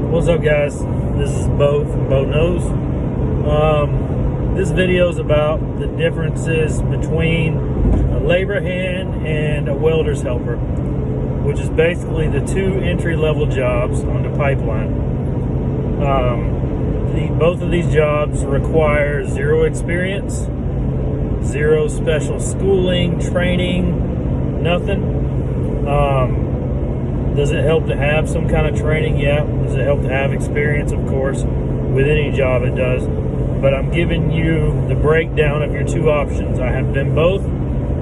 What's up, guys? This is Bo from Bo Knows. This video is about the differences between a labor hand and a welder's helper, which is basically the two entry-level jobs on the pipeline. Both of these jobs require zero experience, zero special schooling, training, nothing. Does it help to have some kind of training? Yeah. Does it help to have experience? Of course. With any job it does. But I'm giving you the breakdown of your two options. I have been both.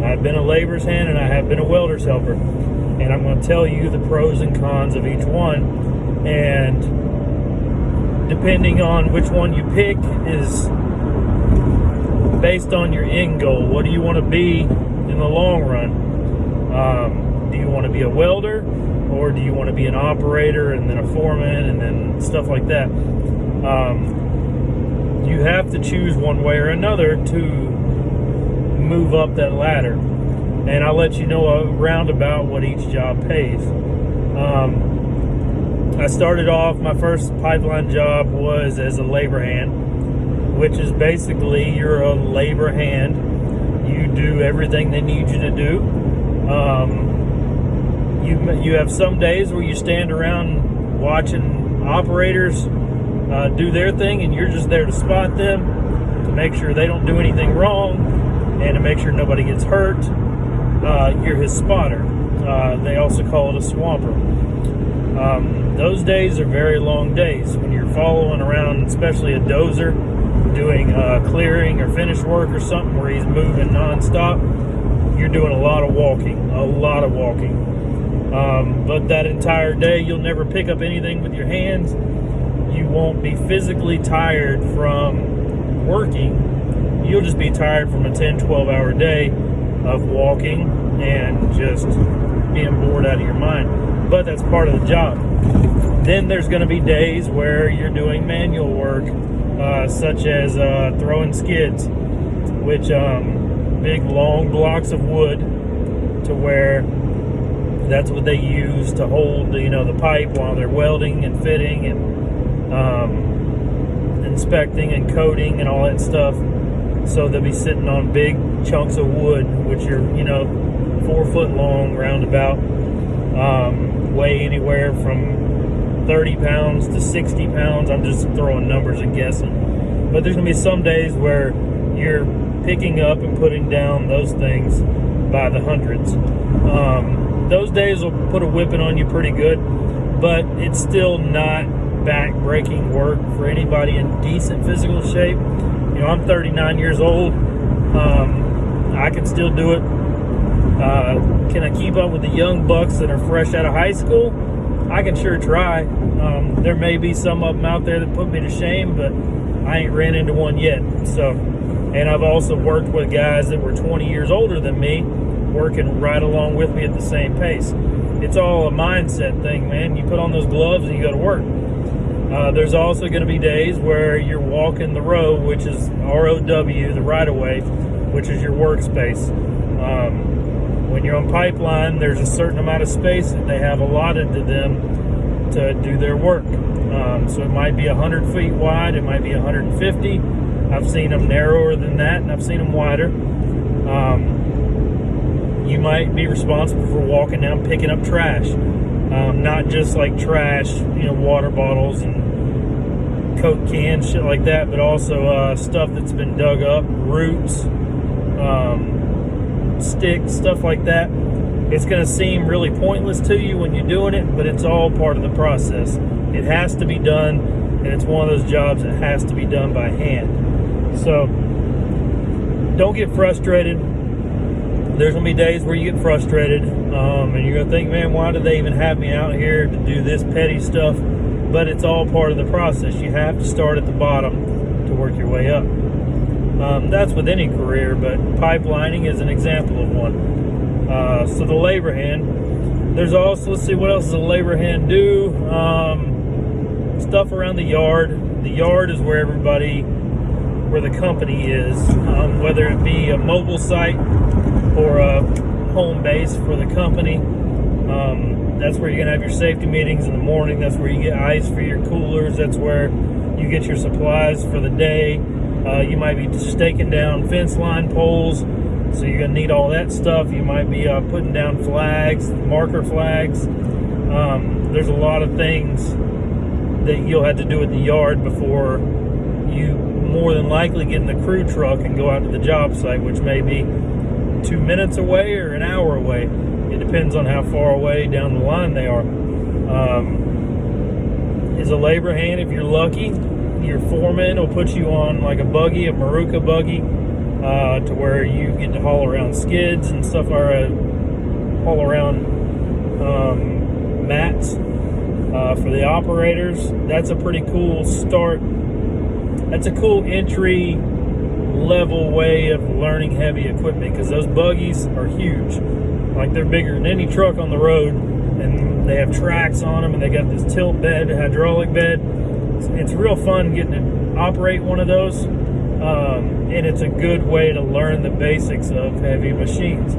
I've been a labor's hand and I have been a welder's helper. And I'm going to tell you the pros and cons of each one. And depending on which one you pick is based on your end goal. What do you want to be in the long run? Do you want to be a welder? Or do you want to be an operator and then a foreman and then stuff like that? You have to choose one way or another to move up that ladder. And I'll let you know a roundabout what each job pays. I started off, my first pipeline job was as a labor hand, which is basically you're a labor hand. You do everything they need you to do. You have some days where you stand around watching operators do their thing, and you're just there to spot them, to make sure they don't do anything wrong, and to make sure nobody gets hurt. You're his spotter. They also call it a swamper. Those days are very long days when you're following around, especially a dozer, doing clearing or finish work or something where he's moving nonstop. You're doing a lot of walking. But that entire day, you'll never pick up anything with your hands. You won't be physically tired from working. You'll just be tired from a 10, 12-hour day of walking and just being bored out of your mind. But that's part of the job. Then there's going to be days where you're doing manual work, such as throwing skids, which big, long blocks of wood to where that's what they use to hold, the pipe while they're welding and fitting and inspecting and coating and all that stuff. So they'll be sitting on big chunks of wood, which are, 4 foot long, roundabout, weigh anywhere from 30 pounds to 60 pounds. I'm just throwing numbers and guessing. But there's going to be some days where you're picking up and putting down those things by the hundreds. Those days will put a whipping on you pretty good, but it's still not back-breaking work for anybody in decent physical shape. I'm 39 years old. I can still do it. Can I keep up with the young bucks that are fresh out of high school? I can sure try. There may be some of them out there that put me to shame, but I ain't ran into one yet. And I've also worked with guys that were 20 years older than me, working right along with me at the same pace. It's all a mindset thing, man. You put on those gloves and you go to work. There's also going to be days where you're walking the row, which is ROW, the right-of-way, which is your workspace. When you're on pipeline, there's a certain amount of space that they have allotted to them to do their work. So it might be 100 feet wide, it might be 150. I've seen them narrower than that, and I've seen them wider. You might be responsible for walking down, picking up trash. Not just like trash, water bottles and Coke cans, shit like that, but also stuff that's been dug up, roots, sticks, stuff like that. It's going to seem really pointless to you when you're doing it, but it's all part of the process. It has to be done, and it's one of those jobs that has to be done by hand. So don't get frustrated. There's going to be days where you get frustrated, and you're going to think, man, why did they even have me out here to do this petty stuff? But it's all part of the process. You have to start at the bottom to work your way up. That's with any career, but pipelining is an example of one. So the labor hand, there's also, let's see, what else does a labor hand do? Stuff around the yard. The yard is where the company is, whether it be a mobile site or a home base for the company. That's where you're going to have your safety meetings in the morning. That's where you get ice for your coolers. That's where you get your supplies for the day. You might be staking down fence line poles, so you're going to need all that stuff. You might be putting down flags, marker flags. There's a lot of things that you'll have to do at the yard before you more than likely get in the crew truck and go out to the job site, which may be 2 minutes away or an hour away. It depends on how far away down the line they are. As a labor hand, if you're lucky, your foreman will put you on like a buggy, a Maruka buggy, to where you get to haul around skids and stuff, or haul around mats for the operators. That's a pretty cool start. That's a cool entry level way of learning heavy equipment, because those buggies are huge. Like, they're bigger than any truck on the road, and they have tracks on them, and they got this tilt bed, hydraulic bed. It's real fun getting to operate one of those, and it's a good way to learn the basics of heavy machines.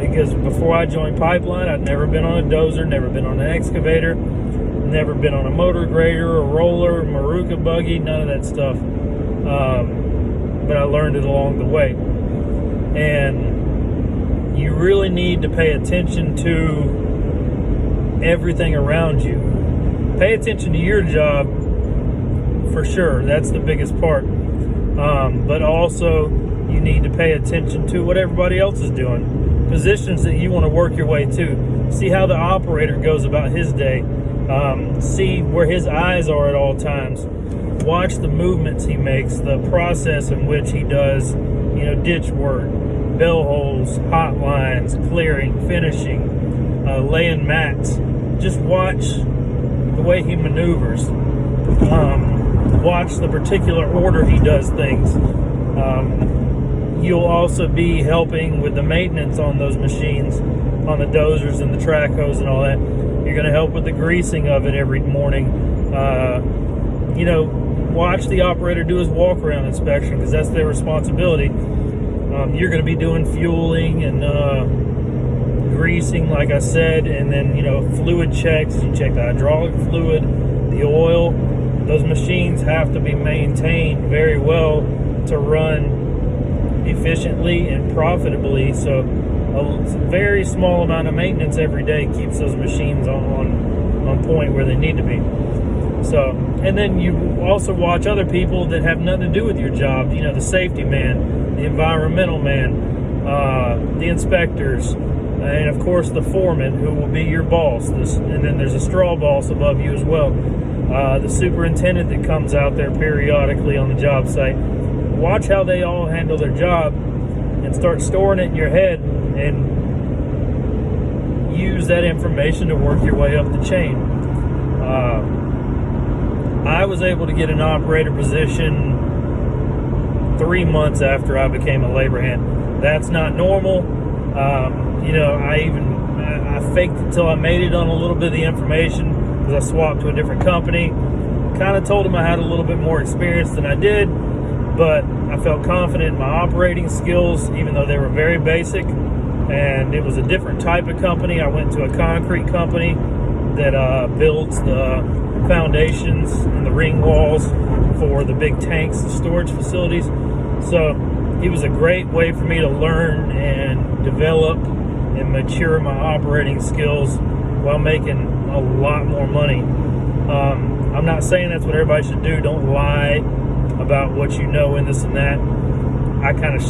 Because before I joined Pipeline, I'd never been on a dozer, never been on an excavator, never been on a motor grader, a roller, Maruka buggy, none of that stuff. But I learned it along the way. And you really need to pay attention to everything around you. Pay attention to your job, for sure. That's the biggest part. But also, you need to pay attention to what everybody else is doing. Positions that you want to work your way to. See how the operator goes about his day. See where his eyes are at all times. Watch the movements he makes, the process in which he does, ditch work, bell holes, hot lines, clearing, finishing, laying mats. Just watch the way he maneuvers. Watch the particular order he does things. You'll also be helping with the maintenance on those machines, on the dozers and the track hose and all that. You're going to help with the greasing of it every morning. Watch the operator do his walk-around inspection, because that's their responsibility. You're going to be doing fueling and greasing, like I said, and then, fluid checks. You check the hydraulic fluid, the oil. Those machines have to be maintained very well to run efficiently and profitably. So a very small amount of maintenance every day keeps those machines on point where they need to be. So, and then you also watch other people that have nothing to do with your job. The safety man, the environmental man, the inspectors, and of course the foreman, who will be your boss. And then there's a straw boss above you as well. The superintendent that comes out there periodically on the job site. Watch how they all handle their job, and start storing it in your head, and use that information to work your way up the chain. I was able to get an operator position 3 months after I became a labor hand. That's not normal. I faked it till I made it on a little bit of the information, because I swapped to a different company. Kind of told them I had a little bit more experience than I did, but I felt confident in my operating skills, even though they were very basic. And it was a different type of company. I went to a concrete company that builds the foundations and the ring walls for the big tanks, the storage facilities. So it was a great way for me to learn and develop and mature my operating skills while making a lot more money. I'm not saying that's what everybody should do. Don't lie about what you know and this and that. I kind of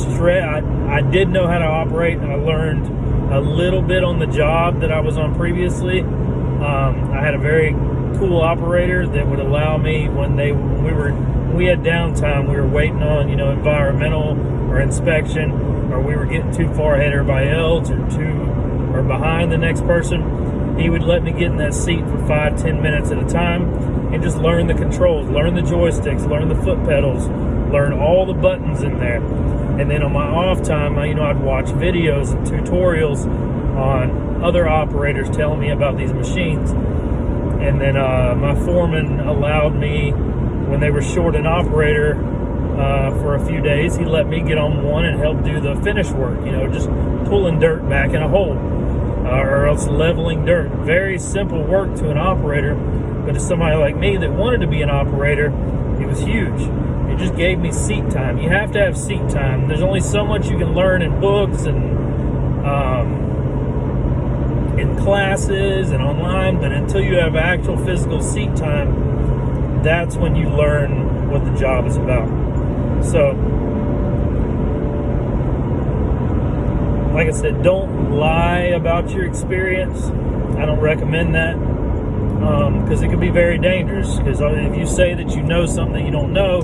I did know how to operate, and I learned a little bit on the job that I was on previously. I had a very cool operator that would allow me when we had downtime, we were waiting on environmental or inspection, or we were getting too far ahead of everybody else, or behind the next person. He would let me get in that seat for 5-10 minutes at a time and just learn the controls, learn the joysticks, learn the foot pedals, learn all the buttons in there. And then on my off time, I'd watch videos and tutorials on other operators telling me about these machines. And then my foreman allowed me, when they were short an operator for a few days, he let me get on one and help do the finish work, just pulling dirt back in a hole. or else leveling dirt. Very simple work to an operator, but to somebody like me that wanted to be an operator, it was huge. It just gave me seat time. You have to have seat time. There's only so much you can learn in books and in classes and online, but until you have actual physical seat time, that's when you learn what the job is about. So, like I said, don't lie about your experience. I don't recommend that, because it can be very dangerous. Because if you say that you know something you don't know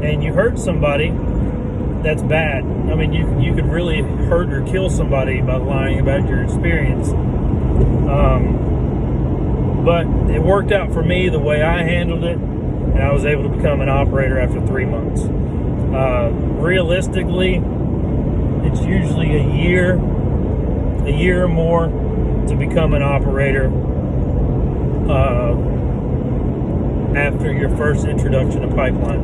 and you hurt somebody, that's bad. I mean, you could really hurt or kill somebody by lying about your experience. But it worked out for me the way I handled it, and I was able to become an operator after 3 months. Realistically, it's usually a year or more to become an operator after your first introduction to pipeline.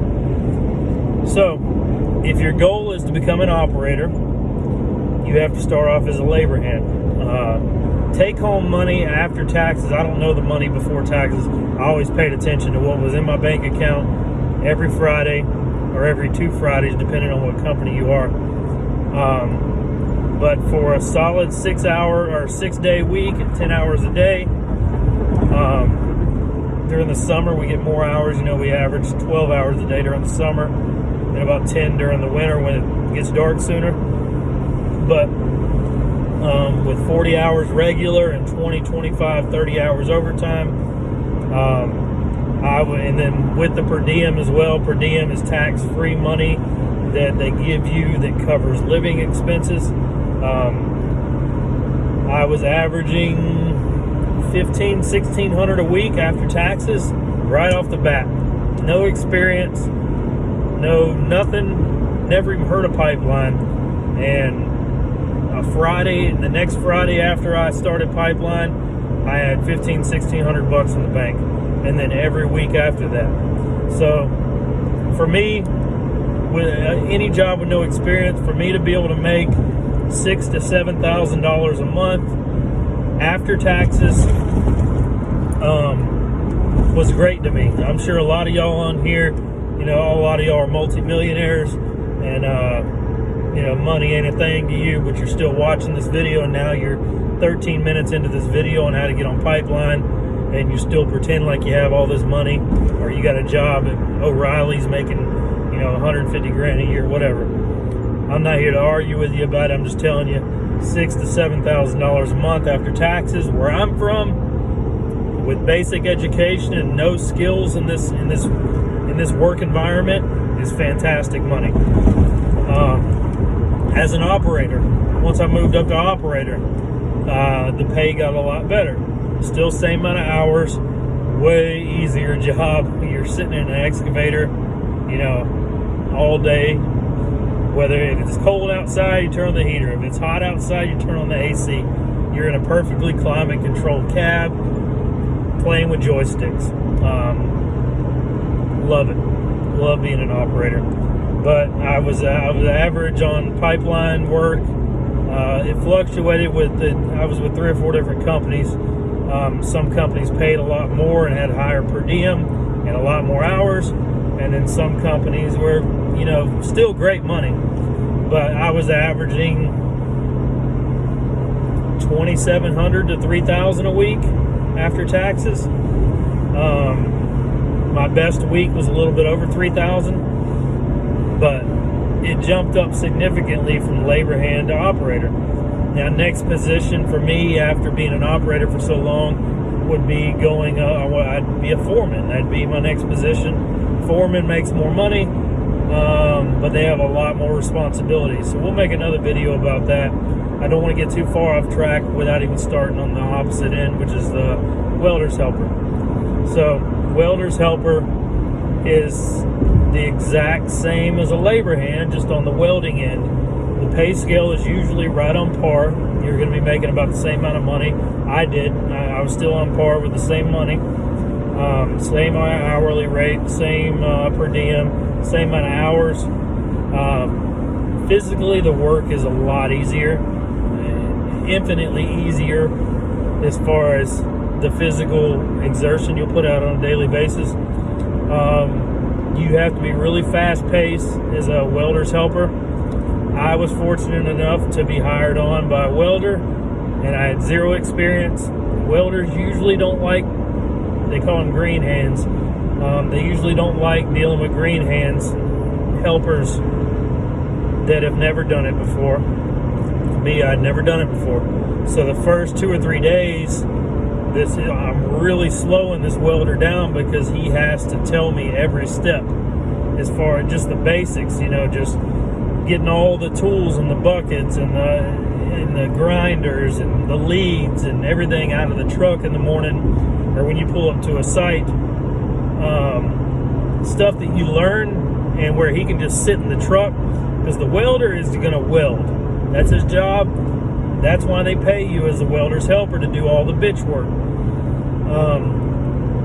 So, if your goal is to become an operator, you have to start off as a labor hand. Take home money after taxes. I don't know the money before taxes. I always paid attention to what was in my bank account every Friday or every 2 Fridays, depending on what company you are. But for a solid 6-hour or 6-day week at 10 hours a day, during the summer we get more hours. We average 12 hours a day during the summer and about 10 during the winter when it gets dark sooner. But with 40 hours regular and 20, 25, 30 hours overtime, and then with the per diem as well. Per diem is tax-free money that they give you that covers living expenses. I was averaging $1,500-$1,600 a week after taxes right off the bat. No experience, nothing, never even heard of pipeline. And the next Friday after I started pipeline, I had $1,500-$1,600 in the bank, and then every week after that. So for me, with any job with no experience, for me to be able to make $6,000 to $7,000 a month after taxes was great to me. I'm sure a lot of y'all on here, a lot of y'all are multimillionaires, and money ain't a thing to you, but you're still watching this video, and now you're 13 minutes into this video on how to get on pipeline, and you still pretend like you have all this money, or you got a job at O'Reilly's making, $150,000 a year, whatever. I'm not here to argue with you about it. I'm just telling you, $6,000 to $7,000 a month after taxes, where I'm from, with basic education and no skills in this work environment, is fantastic money. As an operator, once I moved up to operator, the pay got a lot better. Still same amount of hours, way easier job. You're sitting in an excavator, all day. Whether if it's cold outside, you turn on the heater. If it's hot outside, you turn on the AC. You're in a perfectly climate-controlled cab, playing with joysticks. Love it. Love being an operator. But I was average on pipeline work. It fluctuated I was with 3 or 4 different companies. Some companies paid a lot more and had higher per diem and a lot more hours. And then some companies were, still great money. But I was averaging $2,700 to $3,000 a week after taxes. My best week was a little bit over $3,000. But it jumped up significantly from labor hand to operator. Now, next position for me after being an operator for so long would be going, I'd be a foreman. That'd be my next position. Foreman makes more money, but they have a lot more responsibilities. So we'll make another video about that. I don't want to get too far off track without even starting on the opposite end, which is the welder's helper. So, welder's helper is the exact same as a labor hand, just on the welding end. The pay scale is usually right on par. You're going to be making about the same amount of money. I was still on par with the same money. Same hourly rate, same per diem, same amount of hours. Physically, the work is a lot easier. infinitely easier as far as the physical exertion you'll put out on a daily basis. You have to be really fast-paced as a welder's helper. I was fortunate enough to be hired on by a welder, and I had zero experience. Welders usually don't like, they call them green hands. They usually don't like dealing with green hands, helpers that have never done it before. Me, I'd never done it before. So the first 2 or 3 days, I'm really slowing this welder down because he has to tell me every step as far as just the basics, just getting all the tools and the buckets and the grinders and the leads and everything out of the truck in the morning or when you pull up to a site. Stuff that you learn and where he can just sit in the truck, because the welder is going to weld. That's his job. That's why they pay you as a welder's helper, to do all the bitch work.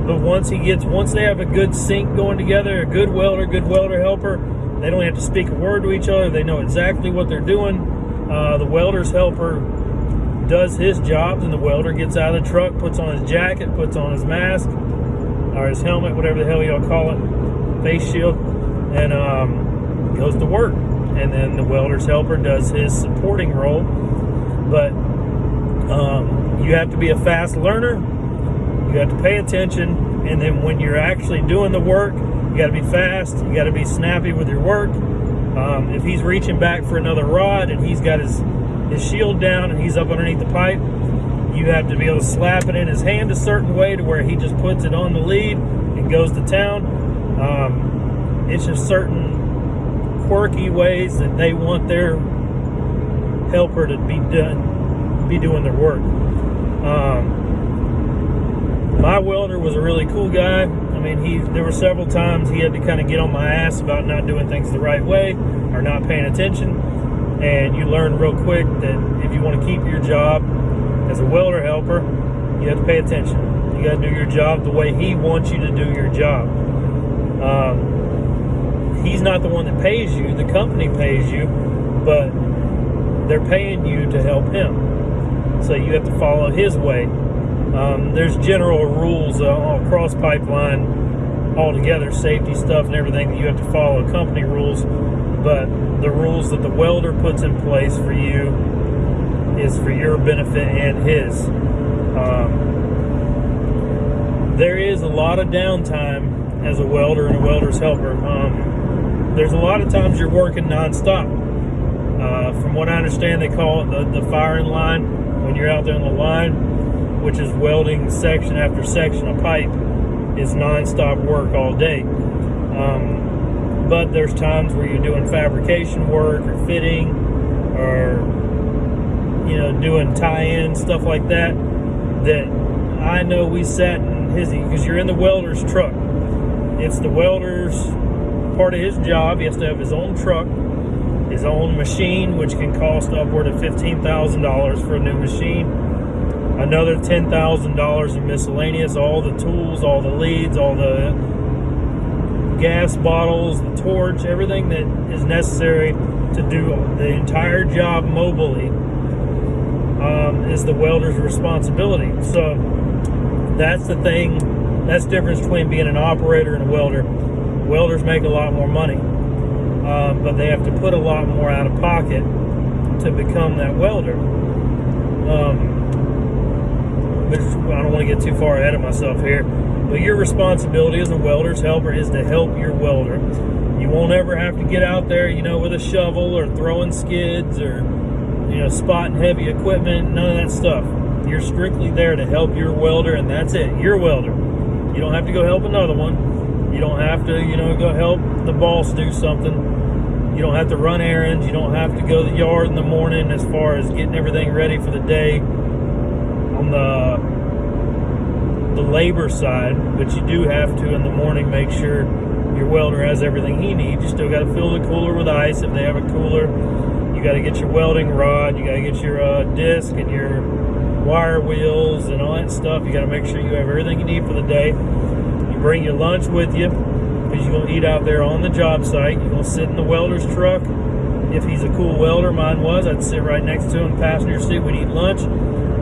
But once they have a good sync going together, a good welder helper, they don't have to speak a word to each other. They know exactly what they're doing. The welder's helper does his job, and the welder gets out of the truck, puts on his jacket, puts on his mask, or his helmet, whatever the hell y'all call it, face shield, and goes to work. And then the welder's helper does his supporting role. But you have to be a fast learner. You have to pay attention. And then when you're actually doing the work, you got to be fast. You got to be snappy with your work. If he's reaching back for another rod and he's got his shield down and he's up underneath the pipe, you have to be able to slap it in his hand a certain way to where he just puts it on the lead and goes to town. It's just certain quirky ways that they want their helper to be doing their work. My welder was a really cool guy. I mean, there were several times he had to kind of get on my ass about not doing things the right way or not paying attention. And you learn real quick that if you want to keep your job as a welder helper, you have to pay attention. You got to do your job the way he wants you to do your job. He's not the one that pays you. The company pays you, but they're paying you to help him. So you have to follow his way. There's general rules across pipeline altogether, safety stuff and everything that you have to follow, company rules. But the rules that the welder puts in place for you is for your benefit and his. There is a lot of downtime as a welder and a welder's helper. There's a lot of times you're working nonstop. From what I understand, they call it the firing line. When you're out there on the line, which is welding section after section of pipe, is nonstop work all day. But there's times where you're doing fabrication work or fitting or doing tie-in, stuff like that I know we sat in his, because you're in the welder's truck. It's the welder's part of his job. He has to have his own truck, his own machine, which can cost upward of $15,000 for a new machine. Another $10,000 in miscellaneous, all the tools, all the leads, all the gas bottles, the torch, everything that is necessary to do the entire job mobily is the welder's responsibility. So that's the thing. That's the difference between being an operator and a welder. Welders make a lot more money, but they have to put a lot more out of pocket to become that welder. But I don't want to get too far ahead of myself here. But your responsibility as a welder's helper is to help your welder. You won't ever have to get out there, with a shovel or throwing skids or, spotting heavy equipment, none of that stuff. You're strictly there to help your welder, and that's it. Your welder. You don't have to go help another one. You don't have to, go help the boss do something. You don't have to run errands. You don't have to go to the yard in the morning as far as getting everything ready for the day on the labor side. But you do have to, in the morning, make sure your welder has everything he needs. You still got to fill the cooler with ice if they have a cooler. You got to get your welding rod. You got to get your disc and your wire wheels and all that stuff. You got to make sure you have everything you need for the day. You bring your lunch with you because you're going to eat out there on the job site. You're going to sit in the welder's truck if he's a cool welder. Mine was. I'd sit right next to him, passenger seat. We'd eat lunch.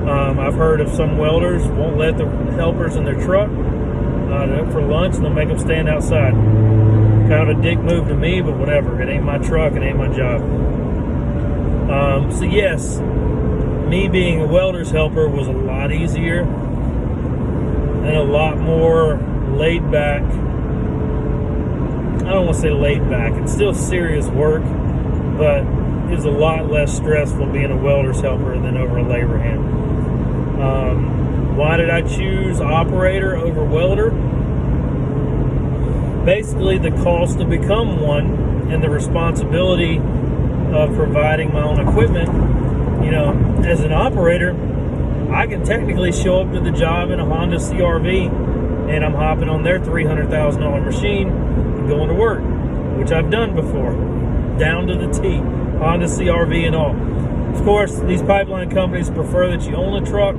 I've heard of some welders won't let the helpers in their truck for lunch, and they'll make them stand outside. Kind of a dick move to me, but whatever. It ain't my truck. It ain't my job. So yes, me being a welder's helper was a lot easier and a lot more laid back. I don't want to say laid back. It's still serious work, but it was a lot less stressful being a welder's helper than over a labor hand. Why did I choose operator over welder? Basically, the cost to become one and the responsibility of providing my own equipment. You know, as an operator, I can technically show up to the job in a Honda CR-V and I'm hopping on their $300,000 machine and going to work, which I've done before, down to the T, Honda CR-V and all. Of course, these pipeline companies prefer that you own a truck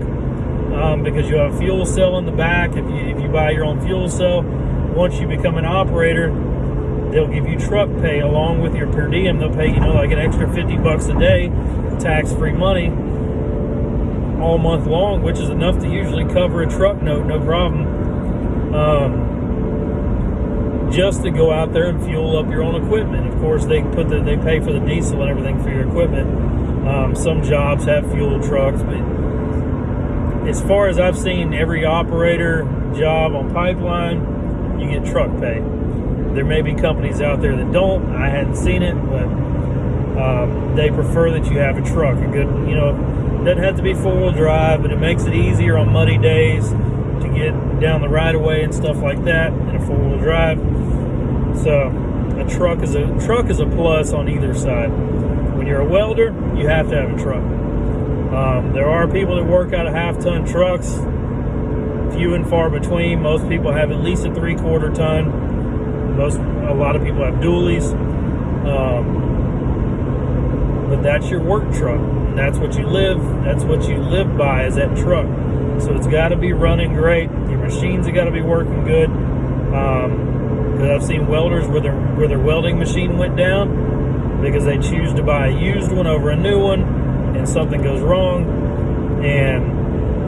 because you have a fuel cell in the back. If you buy your own fuel cell, once you become an operator, they'll give you truck pay along with your per diem. They'll pay, like an extra $50 a day, tax-free money, all month long, which is enough to usually cover a truck note, no problem. Just to go out there and fuel up your own equipment. Of course, they pay for the diesel and everything for your equipment. Some jobs have fuel trucks, but as far as I've seen, every operator job on pipeline, you get truck pay. There may be companies out there that don't. I hadn't seen it, but they prefer that you have a truck. A good, doesn't have to be four-wheel drive, but it makes it easier on muddy days to get down the right of way and stuff like that in a four-wheel drive. So a truck is a plus on either side. When you're a welder, you have to have a truck. There are people that work out of half-ton trucks, few and far between. Most people have at least a 3/4 ton. A lot of people have dualies. But that's your work truck. And that's what you live by, is that truck. So it's got to be running great. Your machines have got to be working good. Because I've seen welders where their welding machine went down because they choose to buy a used one over a new one, and something goes wrong. And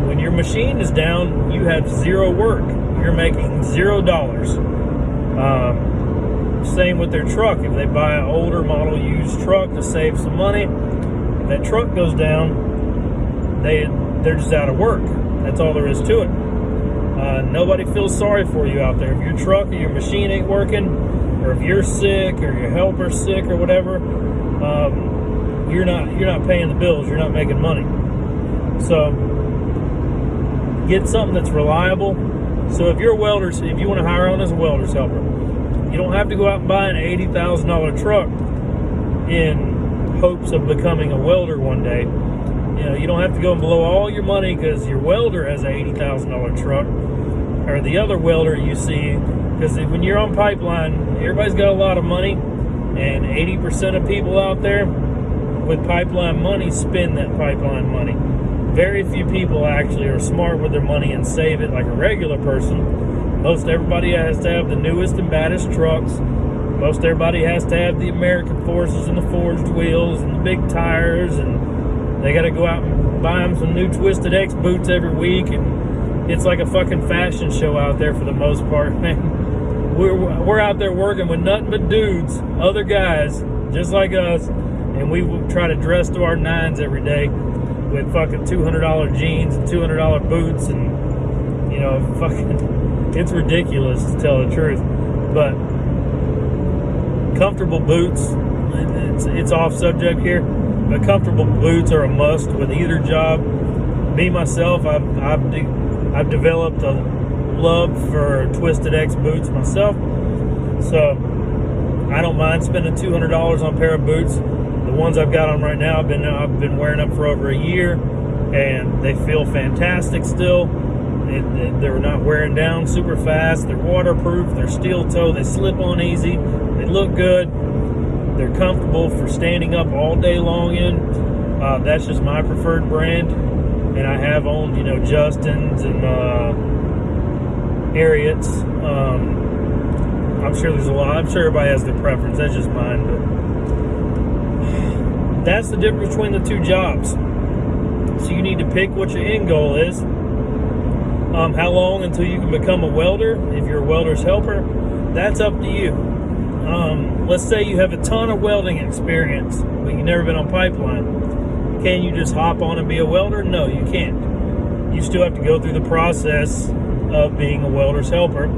when your machine is down, you have zero work. You're making $0. Same with their truck. If they buy an older model used truck to save some money, if that truck goes down, they're just out of work. That's all there is to it. Nobody feels sorry for you out there. If your truck or your machine ain't working, or if you're sick or your helper's sick or whatever, you're not paying the bills. You're not making money. So get something that's reliable. So if you're a welder, if you want to hire on as a welder's helper, you don't have to go out and buy an $80,000 truck in hopes of becoming a welder one day. You don't have to go and blow all your money because your welder has an $80,000 truck, or the other welder you see. Because when you're on pipeline, everybody's got a lot of money, and 80% of people out there with pipeline money spend that pipeline money. Very few people actually are smart with their money and save it like a regular person. Most everybody has to have the newest and baddest trucks. Most everybody has to have the American Forces and the forged wheels and the big tires, and they got to go out and buy them some new Twisted X boots every week, and it's like a fucking fashion show out there for the most part, man. We're out there working with nothing but dudes, other guys, just like us, and we try to dress to our nines every day with fucking $200 jeans and $200 boots, and fucking, it's ridiculous to tell the truth. But comfortable boots, it's off subject here, but comfortable boots are a must with either job. Me myself, I've developed a love for Twisted X boots myself, so I don't mind spending $200 on a pair of boots. The ones I've got on right now, I've been wearing them for over a year, and they feel fantastic still. They're not wearing down super fast. They're waterproof. They're steel toe. They slip on easy. They look good. They're comfortable for standing up all day long in. That's just my preferred brand, and I have owned Justins and Ariats. I'm sure there's a lot. I'm sure everybody has their preference. That's just mine, but that's the difference between the two jobs. So you need to pick what your end goal is. How long until you can become a welder? If you're a welder's helper, that's up to you. Let's say you have a ton of welding experience, but you've never been on pipeline. Can you just hop on and be a welder? No, you can't. You still have to go through the process of being a welder's helper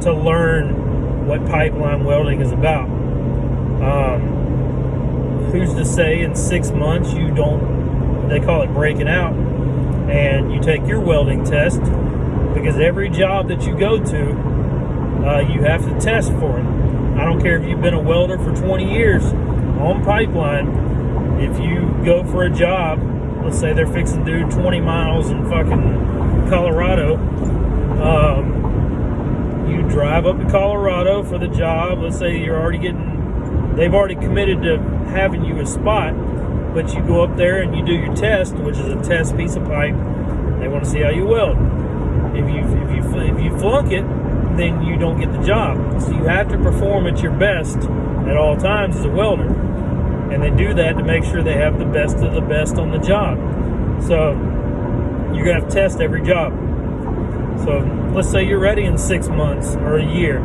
to learn what pipeline welding is about. Who's to say in 6 months you don't, they call it breaking out, and you take your welding test, because every job that you go to, you have to test for it. I don't care if you've been a welder for 20 years on pipeline. If you go for a job, let's say they're fixing to do 20 miles in fucking Colorado, you drive up to Colorado for the job. Let's say they've already committed to having you a spot, but you go up there and you do your test, which is a test piece of pipe. They want to see how you weld. If you flunk it, then you don't get the job. So you have to perform at your best at all times as a welder. And they do that to make sure they have the best of the best on the job. So you're going to have to test every job. So let's say you're ready in 6 months or a year,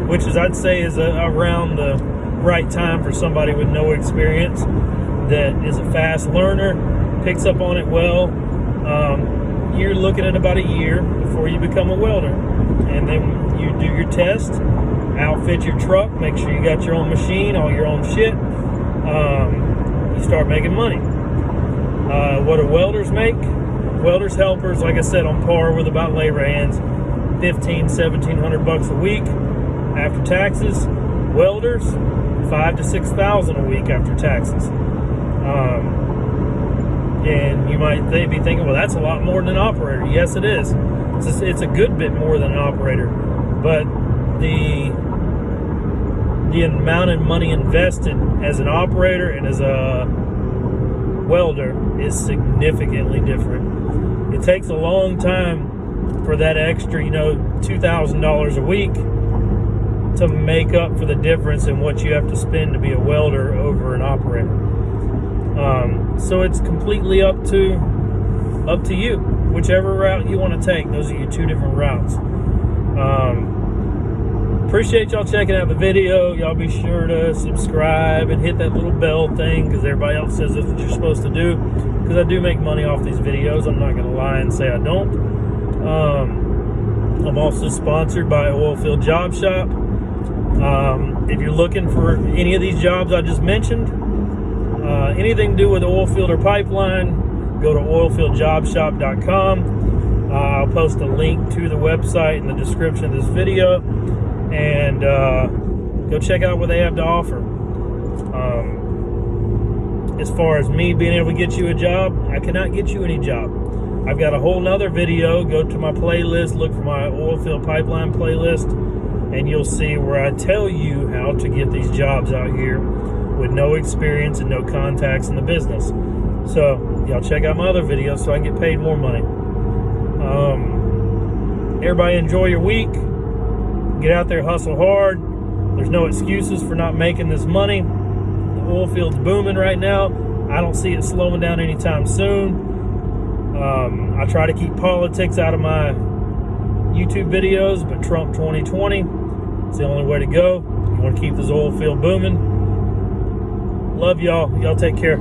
which is, I'd say, is around the right time for somebody with no experience that is a fast learner, picks up on it well. You're looking at about a year before you become a welder. And then you do your test, outfit your truck, make sure you got your own machine, all your own shit. You start making money. What do welders make? Welders helpers, like I said, on par with about labor hands, $1,500-$1,700 a week after taxes. Welders, $5,000 to $6,000 a week after taxes. And you might be thinking, well, that's a lot more than an operator. Yes, it is. It's a good bit more than an operator, but the amount of money invested as an operator and as a welder is significantly different. It takes a long time for that extra, $2,000 a week to make up for the difference in what you have to spend to be a welder over an operator. So it's completely up to you, whichever route you want to take. Those are your two different routes. Appreciate y'all checking out the video. Y'all be sure to subscribe and hit that little bell thing, because everybody else says that's what you're supposed to do, because I do make money off these videos. I'm not going to lie and say I don't. I'm also sponsored by Oilfield Job Shop. If you're looking for any of these jobs I just mentioned, anything to do with oil field or pipeline, go to oilfieldjobshop.com. I'll post a link to the website in the description of this video, and go check out what they have to offer. As far as me being able to get you a job, I cannot get you any job. I've got a whole nother video. Go to my playlist, look for my oilfield pipeline playlist, and you'll see where I tell you how to get these jobs out here with no experience and no contacts in the business. So y'all check out my other videos so I can get paid more money. Everybody enjoy your week. Get out there, hustle hard. There's no excuses for not making this money. The oil field's booming right now. I don't see it slowing down anytime soon. I try to keep politics out of my YouTube videos, but Trump 2020 is the only way to go. You want to keep this oil field booming. Love y'all. Y'all take care.